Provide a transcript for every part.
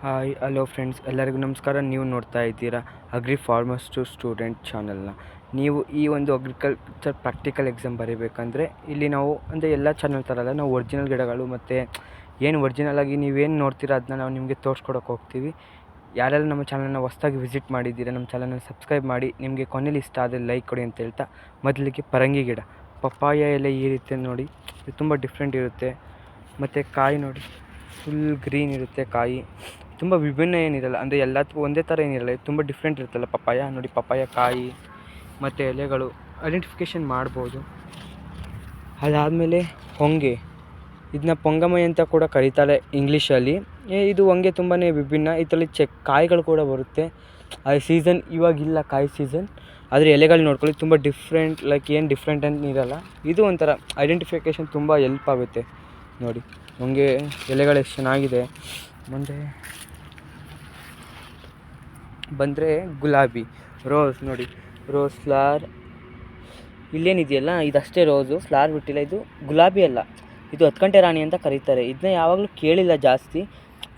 Hi hello friends, ಎಲ್ಲರಿಗೂ ನಮಸ್ಕಾರ. ನೀವು ನೋಡ್ತಾ ಇದ್ದೀರಾ ಅಗ್ರಿ ಫಾರ್ಮರ್ಸ್ ಟು ಸ್ಟೂಡೆಂಟ್ ಚಾನಲ್ನ. ನೀವು ಈ ಒಂದು ಅಗ್ರಿಕಲ್ಚರ್ ಪ್ರಾಕ್ಟಿಕಲ್ ಎಕ್ಸಾಮ್ ಬರೀಬೇಕಂದ್ರೆ ಇಲ್ಲಿ ನಾವು ಅಂದರೆ ಎಲ್ಲ ಚಾನಲ್ ಥರಲ್ಲ, ನಾವು ಒರಿಜಿನಲ್ ಗಿಡಗಳು ಮತ್ತು ಏನು ಒರಿಜಿನಲ್ ಆಗಿ ನೀವೇನು ನೋಡ್ತೀರಾ ಅದನ್ನ ನಾವು ನಿಮಗೆ ತೋರಿಸ್ಕೊಡೋಕೆ ಹೋಗ್ತೀವಿ. ಯಾರೆಲ್ಲ ನಮ್ಮ ಚಾನಲ್ನ ಹೊಸ್ದಾಗಿ ವಿಸಿಟ್ ಮಾಡಿದ್ದೀರಾ, ನಮ್ಮ ಚಾನಲ್ನ ಸಬ್ಸ್ಕ್ರೈಬ್ ಮಾಡಿ. ನಿಮಗೆ ಕೊನೆಯಲ್ಲಿ ಇಷ್ಟ ಆದರೆ ಲೈಕ್ ಕೊಡಿ ಅಂತ ಹೇಳ್ತಾ, ಮೊದಲಿಗೆ ಪರಂಗಿ ಗಿಡ, ಪಪ್ಪಾಯ ಎಲೆ ಈ ರೀತಿ ನೋಡಿ, ಇದು ತುಂಬ ಡಿಫ್ರೆಂಟ್ ಇರುತ್ತೆ. ಮತ್ತು ಕಾಯಿ ನೋಡಿ, ಫುಲ್ ಗ್ರೀನ್ ಇರುತ್ತೆ ಕಾಯಿ, ತುಂಬ ವಿಭಿನ್ನ ಏನಿರಲ್ಲ, ಅಂದರೆ ಎಲ್ಲದಕ್ಕೂ ಒಂದೇ ಥರ ಏನಿರಲ್ಲ, ಇದು ತುಂಬ ಡಿಫ್ರೆಂಟ್ ಇರುತ್ತಲ್ಲ ಪಪ್ಪಾಯ ನೋಡಿ. ಪಪ್ಪಾಯ ಕಾಯಿ ಮತ್ತು ಎಲೆಗಳು ಐಡೆಂಟಿಫಿಕೇಷನ್ ಮಾಡ್ಬೋದು. ಅದಾದಮೇಲೆ ಹೊಂಗೆ, ಇದನ್ನ ಪೊಂಗಮೈ ಅಂತ ಕೂಡ ಕರೀತಾರೆ ಇಂಗ್ಲೀಷಲ್ಲಿ. ಇದು ಹೊಂಗೆ ತುಂಬಾ ವಿಭಿನ್ನ. ಇದರಲ್ಲಿ ಕಾಯಿಗಳು ಕೂಡ ಬರುತ್ತೆ. ಅದು ಸೀಸನ್ ಇವಾಗಿಲ್ಲ, ಕಾಯಿ ಸೀಸನ್, ಆದರೆ ಎಲೆಗಳು ನೋಡ್ಕೊಳ್ಳಿ ತುಂಬ ಡಿಫ್ರೆಂಟ್, ಲೈಕ್ ಏನು ಡಿಫ್ರೆಂಟ್ ಅಂತ ಇರಲ್ಲ. ಇದು ಒಂಥರ ಐಡೆಂಟಿಫಿಕೇಷನ್ ತುಂಬ ಎಲ್ಪ್ ಆಗುತ್ತೆ ನೋಡಿ. ಹೊಂಗೆ ಎಲೆಗಳು ಎಷ್ಟು ಚೆನ್ನಾಗಿದೆ. ಬಂದರೆ ಗುಲಾಬಿ, ರೋಸ್ ನೋಡಿ, ರೋಸ್ ಫ್ಲವರ್ ಇಲ್ಲೇನಿದೆಯಲ್ಲ ಇದಷ್ಟೇ ರೋಸು, ಫ್ಲವರ್ ಬಿಟ್ಟಿಲ್ಲ. ಇದು ಗುಲಾಬಿ ಅಲ್ಲ, ಇದು 10 ಗಂಟೆ ರಾಣಿ ಅಂತ ಕರೀತಾರೆ. ಇದನ್ನ ಯಾವಾಗಲೂ ಕೇಳಿಲ್ಲ ಜಾಸ್ತಿ.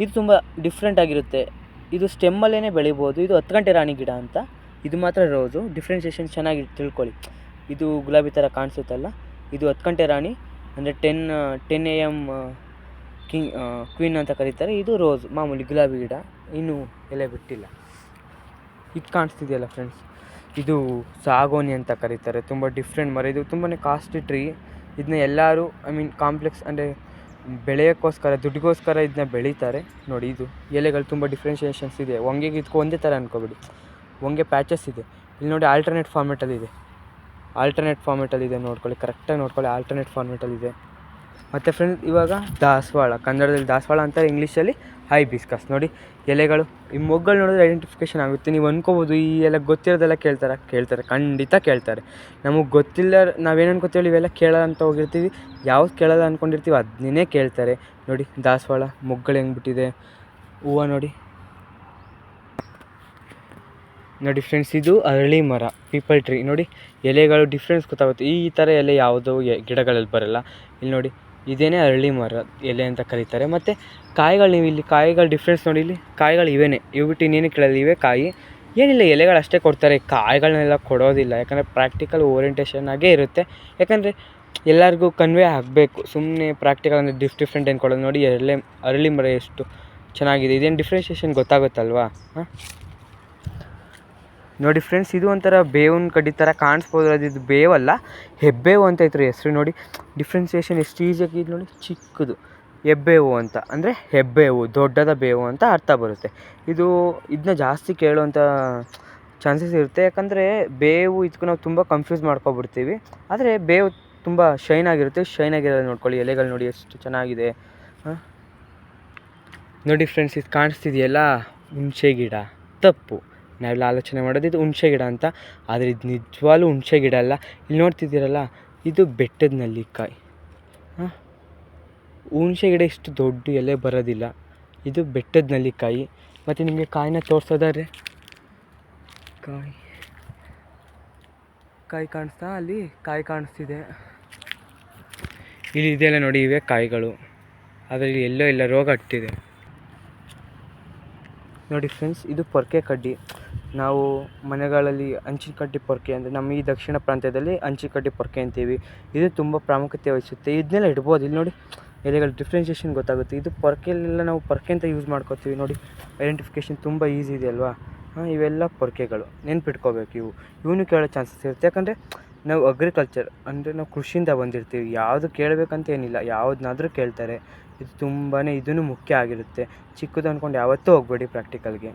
ಇದು ತುಂಬ ಡಿಫ್ರೆಂಟ್ ಆಗಿರುತ್ತೆ. ಇದು ಸ್ಟೆಮ್ಮಲ್ಲೇ ಬೆಳಿಬೋದು. ಇದು 10 ಗಂಟೆ ರಾಣಿ ಗಿಡ ಅಂತ. ಇದು ಮಾತ್ರ ರೋಸು. ಡಿಫ್ರೆನ್ಸಿಯೇಷನ್ ಚೆನ್ನಾಗಿ ತಿಳ್ಕೊಳ್ಳಿ. ಇದು ಗುಲಾಬಿ ಥರ ಕಾಣಿಸುತ್ತಲ್ಲ, ಇದು 10 ಗಂಟೆ ರಾಣಿ, ಅಂದರೆ 10 AM ಕ್ವೀನ್ ಅಂತ ಕರೀತಾರೆ. ಇದು ರೋಸ್ ಮಾಮೂಲಿ ಗುಲಾಬಿ ಗಿಡ, ಇನ್ನೂ ಎಲೆ ಬಿಟ್ಟಿಲ್ಲ. ಇದು ಕಾಣಿಸ್ತಿದೆಯಲ್ಲ ಫ್ರೆಂಡ್ಸ್, ಇದು ಸಾಗೋನಿ ಅಂತ ಕರೀತಾರೆ. ತುಂಬ ಡಿಫ್ರೆಂಟ್ ಮರ, ಇದು ತುಂಬಾ ಕಾಸ್ಟ್ಲಿ ಟ್ರೀ. ಇದನ್ನ ಎಲ್ಲರೂ ಕಾಂಪ್ಲೆಕ್ಸ್ ಅಂದರೆ ಬೆಳೆಯೋಕ್ಕೋಸ್ಕರ, ದುಡ್ಡಿಗೋಸ್ಕರ ಇದನ್ನ ಬೆಳೀತಾರೆ ನೋಡಿ. ಇದು ಎಲೆಗಳು ತುಂಬ ಡಿಫ್ರೆನ್ಷಿಯೇಷನ್ಸ್ ಇದೆ. ಹೊಂಗೆಗೆ ಇದಕ್ಕೂ ಒಂದೇ ಥರ ಅನ್ಕೋಬೇಡಿ, ಹೊಂಗೆ ಪ್ಯಾಚಸ್ ಇದೆ. ಇಲ್ಲಿ ನೋಡಿ ಆಲ್ಟರ್ನೇಟ್ ಫಾರ್ಮೇಟಲ್ಲಿದೆ, ನೋಡ್ಕೊಳ್ಳಿ, ಕರೆಕ್ಟಾಗಿ ನೋಡ್ಕೊಳ್ಳಿ, ಆಲ್ಟರ್ನೇಟ್ ಫಾರ್ಮೇಟಲ್ಲಿದೆ. ಮತ್ತು ಫ್ರೆಂಡ್ಸ್ ಇವಾಗ ದಾಸವಾಳ, ಕನ್ನಡದಲ್ಲಿ ದಾಸವಾಳ ಅಂತಾರೆ, ಇಂಗ್ಲೀಷಲ್ಲಿ ಹೈಬಿಸ್ಕಸ್ ನೋಡಿ. ಎಲೆಗಳು ಈ ಮೊಗ್ಗಳು ನೋಡಿದ್ರೆ ಐಡೆಂಟಿಫಿಕೇಷನ್ ಆಗುತ್ತೆ. ನೀವು ಅಂದ್ಕೋಬೋದು ಈ ಎಲ್ಲ ಗೊತ್ತಿರೋದೆಲ್ಲ ಕೇಳ್ತಾರೆ, ಖಂಡಿತ ಕೇಳ್ತಾರೆ. ನಮಗೆ ಗೊತ್ತಿಲ್ಲ, ನಾವೇನು ಅನ್ಕೋತೀವಿ ಇವೆಲ್ಲ ಕೇಳೋಲ್ಲ ಅಂತ ಹೋಗಿರ್ತೀವಿ. ಯಾವ್ದು ಕೇಳೋಲ್ಲ ಅಂದ್ಕೊಂಡಿರ್ತೀವಿ ಅದನ್ನೇ ಕೇಳ್ತಾರೆ ನೋಡಿ. ದಾಸವಾಳ ಮೊಗ್ಗಳು ಹೆಂಗೆ ಬಿಟ್ಟಿದೆ, ಹೂವು ನೋಡಿ ಫ್ರೆಂಡ್ಸ್. ಇದು ಅರಳಿ ಮರ, ಪೀಪಲ್ ಟ್ರೀ ನೋಡಿ. ಎಲೆಗಳು ಡಿಫ್ರೆನ್ಸ್ ಗೊತ್ತಾಗುತ್ತೆ. ಈ ಥರ ಎಲೆ ಯಾವುದೋ ಗಿಡಗಳಲ್ಲಿ ಬರೋಲ್ಲ. ಇಲ್ಲಿ ನೋಡಿ, ಇದೇನೇ ಅರಳಿ ಮರ ಎಲೆ ಅಂತ ಕರೀತಾರೆ. ಮತ್ತು ಕಾಯಿಗಳು, ನೀವು ಇಲ್ಲಿ ಕಾಯಿಗಳು ಡಿಫ್ರೆನ್ಸ್ ನೋಡಿ, ಇಲ್ಲಿ ಕಾಯಿಗಳು ಇವು ಬಿಟ್ಟು ಇನ್ನೇನು ಕೇಳಲ್ಲ, ಇವೇ ಕಾಯಿ. ಏನಿಲ್ಲ, ಎಲೆಗಳು ಅಷ್ಟೇ ಕೊಡ್ತಾರೆ, ಕಾಯಿಗಳನ್ನೆಲ್ಲ ಕೊಡೋದಿಲ್ಲ. ಯಾಕಂದರೆ ಪ್ರಾಕ್ಟಿಕಲ್ ಓರಿಯೆಂಟೇಷನ್ ಆಗೇ ಇರುತ್ತೆ. ಯಾಕಂದರೆ ಎಲ್ಲರಿಗೂ ಕನ್ವೆ ಆಗಬೇಕು. ಸುಮ್ಮನೆ ಪ್ರಾಕ್ಟಿಕಲ್ ಅಂದರೆ ಡಿಫ್ರೆಂಟ್ ಏನು ಕೊಡೋದು ನೋಡಿ. ಅರಳಿ ಮರ ಎಷ್ಟು ಚೆನ್ನಾಗಿದೆ, ಇದೇನು ಡಿಫ್ರೆನ್ಷಿಯೇಷನ್ ಗೊತ್ತಾಗುತ್ತಲ್ವಾ. ನೋಡಿ ಫ್ರೆಂಡ್ಸ್, ಇದು ಒಂಥರ ಬೇವಿನ ಕಡ್ಡಿ ಥರ ಕಾಣಿಸ್ಬೋದು. ಇದು ಬೇವಲ್ಲ, ಹೆಬ್ಬೇವು ಅಂತ ಇದ್ರ ಹೆಸರು ನೋಡಿ. ಡಿಫ್ರೆನ್ಸಿಯೇಷನ್ ಎಷ್ಟು ಈಸಿಯಾಗಿ ನೋಡಿ, ಚಿಕ್ಕದು ಹೆಬ್ಬೇವು ಅಂತ, ಅಂದರೆ ಹೆಬ್ಬೇವು, ದೊಡ್ಡದ ಬೇವು ಅಂತ ಅರ್ಥ ಬರುತ್ತೆ. ಇದನ್ನ ಜಾಸ್ತಿ ಕೇಳುವಂಥ ಚಾನ್ಸಸ್ ಇರುತ್ತೆ. ಯಾಕಂದರೆ ಬೇವು ಇದಕ್ಕೂ ನಾವು ತುಂಬ ಕನ್ಫ್ಯೂಸ್ ಮಾಡ್ಕೊಬಿಡ್ತೀವಿ. ಆದರೆ ಬೇವು ತುಂಬ ಶೈನ್ ಆಗಿರೋದು ನೋಡ್ಕೊಳ್ಳಿ. ಎಲೆಗಳು ನೋಡಿ ಎಷ್ಟು ಚೆನ್ನಾಗಿದೆ ನೋಡಿ ಫ್ರೆಂಡ್ಸ್. ಇದು ಕಾಣಿಸ್ತಿದೆಯಲ್ಲ ಹುಣಸೆ ಗಿಡ, ತಪ್ಪು, ನಾವೆಲ್ಲ ಆಲೋಚನೆ ಮಾಡೋದು ಇದು ಹುಣಸೆ ಗಿಡ ಅಂತ. ಆದರೆ ಇದು ನಿಜವಾಗ್ಲೂ ಹುಣಸೆ ಗಿಡ ಅಲ್ಲ. ಇಲ್ಲಿ ನೋಡ್ತಿದ್ದೀರಲ್ಲ, ಇದು ಬೆಟ್ಟದ ನೆಲ್ಲಿಕಾಯಿ. ಹುಣಸೆ ಗಿಡ ಇಷ್ಟು ದೊಡ್ಡ ಎಲೆ ಬರೋದಿಲ್ಲ, ಇದು ಬೆಟ್ಟದ ನೆಲ್ಲಿಕಾಯಿ. ಮತ್ತು ನಿಮಗೆ ಕಾಯಿನ ತೋರಿಸೋದಾದ್ರೆ, ಕಾಯಿ ಕಾಣಿಸ್ತಾ, ಅಲ್ಲಿ ಕಾಯಿ ಕಾಣಿಸ್ತಿದೆ. ಇಲ್ಲಿ ಇದೆಲ್ಲ ನೋಡಿ, ಇವೇ ಕಾಯಿಗಳು. ಅದರಲ್ಲಿ ಎಲ್ಲೋ ಇಲ್ಲ ರೋಗ ಹಟ್ಟಿದೆ ನೋಡಿ ಫ್ರೆಂಡ್ಸ್. ಇದು ಪೊರ್ಕೆ ಕಡ್ಡಿ. ನಾವು ಮನೆಗಳಲ್ಲಿ ಹಂಚಿನ ಕಡ್ಡಿ ಪೊರ್ಕೆ ಅಂದರೆ, ನಮ್ಮ ಈ ದಕ್ಷಿಣ ಪ್ರಾಂತ್ಯದಲ್ಲಿ ಹಂಚಿನ ಕಡ್ಡಿ ಪೊರ್ಕೆ ಅಂತೀವಿ. ಇದು ತುಂಬ ಪ್ರಾಮುಖ್ಯತೆ ವಹಿಸುತ್ತೆ. ಇದನ್ನೆಲ್ಲ ಇಡ್ಬೋದು. ಇಲ್ಲಿ ನೋಡಿ, ಎಲೆಗಳ ಡಿಫ್ರೆನ್ಷಿಯೇಷನ್ ಗೊತ್ತಾಗುತ್ತೆ. ಇದು ಪೊರ್ಕೆಲೆಲ್ಲ ನಾವು ಪೊರ್ಕೆ ಅಂತ ಯೂಸ್ ಮಾಡ್ಕೋತೀವಿ ನೋಡಿ. ಐಡೆಂಟಿಫಿಕೇಷನ್ ತುಂಬ ಈಸಿ ಇದೆ ಅಲ್ವಾ. ಇವೆಲ್ಲ ಪೊರ್ಕೆಗಳು, ನೆನ್ಪಿಟ್ಕೋಬೇಕು. ಇವನು ಕೇಳೋ ಚಾನ್ಸಸ್ ಇರುತ್ತೆ. ಯಾಕಂದರೆ ನಾವು ಅಗ್ರಿಕಲ್ಚರ್ ಅಂದರೆ ನಾವು ಕೃಷಿಯಿಂದ ಬಂದಿರ್ತೀವಿ. ಯಾವುದು ಕೇಳಬೇಕಂತ ಏನಿಲ್ಲ, ಯಾವುದನ್ನಾದರೂ ಕೇಳ್ತಾರೆ. ಇದು ತುಂಬಾ ಇದೂ ಮುಖ್ಯ ಆಗಿರುತ್ತೆ. ಚಿಕ್ಕದು ಅಂದ್ಕೊಂಡು ಯಾವತ್ತೂ ಹೋಗಬೇಡಿ ಪ್ರಾಕ್ಟಿಕಲ್ಗೆ.